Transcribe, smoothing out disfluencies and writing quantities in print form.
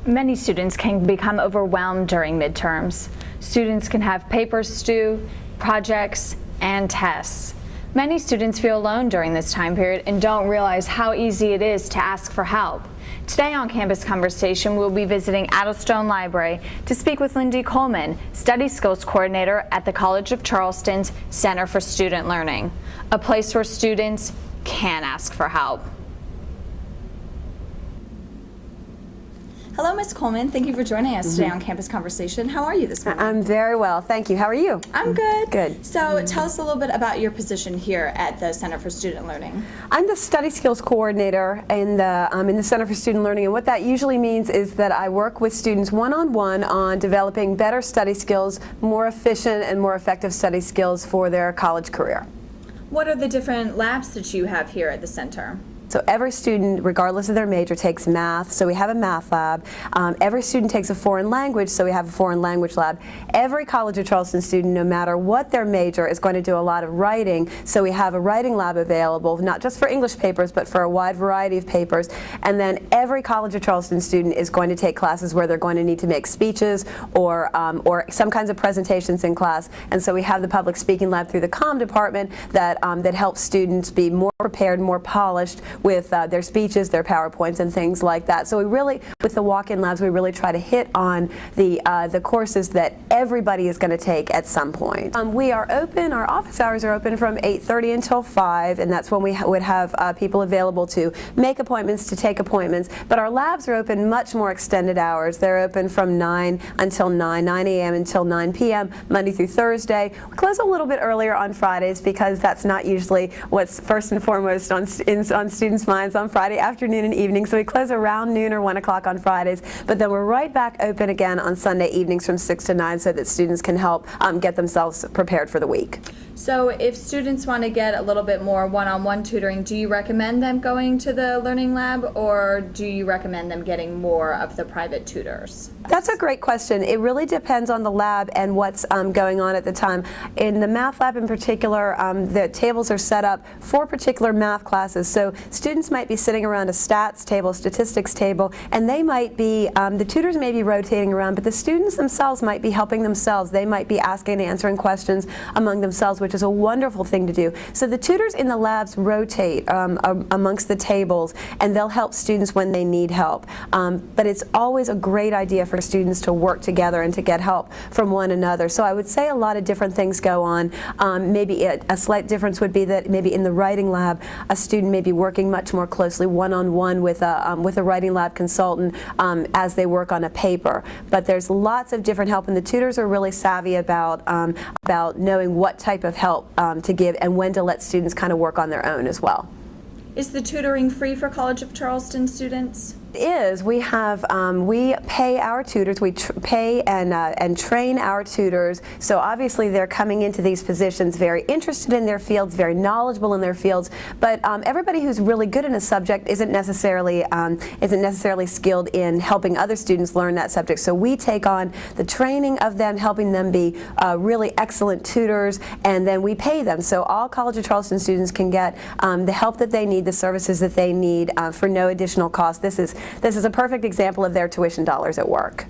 Many students can become overwhelmed during midterms. Students can have papers due, projects, and tests. Many students feel alone during this time period and don't realize how easy it is to ask for help. Today on Campus Conversation, we'll be visiting Addlestone Library to speak with Lindy Coleman, Study Skills Coordinator at the College of Charleston's Center for Student Learning, a place where students can ask for help. Hello, Ms. Coleman. Thank you for joining us today on Campus Conversation. How are you this morning? I'm very well, thank you. How are you? I'm good. Good. So tell us a little bit about your position here at the Center for Student Learning. I'm the Study Skills Coordinator in the Center for Student Learning, and what that usually means is that I work with students one-on-one on developing better study skills, more efficient and more effective study skills for their college career. What are the different labs that you have here at the center? So every student, regardless of their major, takes math, so we have a math lab. Every student takes a foreign language, so we have a foreign language lab. Every College of Charleston student, no matter what their major, is going to do a lot of writing, so we have a writing lab available, not just for English papers, but for a wide variety of papers. And then every College of Charleston student is going to take classes where they're going to need to make speeches or some kinds of presentations in class. And so we have the public speaking lab through the comm department that helps students be more prepared, more polished with their speeches, their PowerPoints, and things like that. So we really, with the walk-in labs, we really try to hit on the courses that everybody is going to take at some point. We are open, our office hours are open from 8:30 until 5, and that's when we would have people available to make appointments, to take appointments. But our labs are open much more extended hours. They're open from 9 until 9 a.m. until 9 p.m., Monday through Thursday. We close a little bit earlier on Fridays because that's not usually what's first and foremost on students' minds on Friday afternoon and evening, so we close around noon or 1 o'clock on Fridays, but then we're right back open again on Sunday evenings from 6 to 9 so that students can help get themselves prepared for the week. So if students want to get a little bit more one-on-one tutoring, do you recommend them going to the Learning Lab, or do you recommend them getting more of the private tutors? That's a great question. It really depends on the lab and what's going on at the time. In the math lab in particular, the tables are set up for particular math classes, so students might be sitting around a stats table, statistics table, and they might be, the tutors may be rotating around, but the students themselves might be helping themselves. They might be asking and answering questions among themselves, which is a wonderful thing to do. So the tutors in the labs rotate amongst the tables, and they'll help students when they need help. But it's always a great idea for students to work together and to get help from one another. So I would say a lot of different things go on. Maybe a slight difference would be that maybe in the writing lab, a student may be working much more closely one-on-one with a writing lab consultant as they work on a paper. But there's lots of different help, and the tutors are really savvy about knowing what type of help to give and when to let students kind of work on their own as well. Is the tutoring free for College of Charleston students? Is we pay our tutors, we pay and train our tutors, so obviously they're coming into these positions very interested in their fields, very knowledgeable in their fields, but everybody who's really good in a subject isn't necessarily skilled in helping other students learn that subject. So we take on the training of them, helping them be really excellent tutors, and then we pay them. So all College of Charleston students can get the help that they need, the services that they need for no additional cost. This is a perfect example of their tuition dollars at work.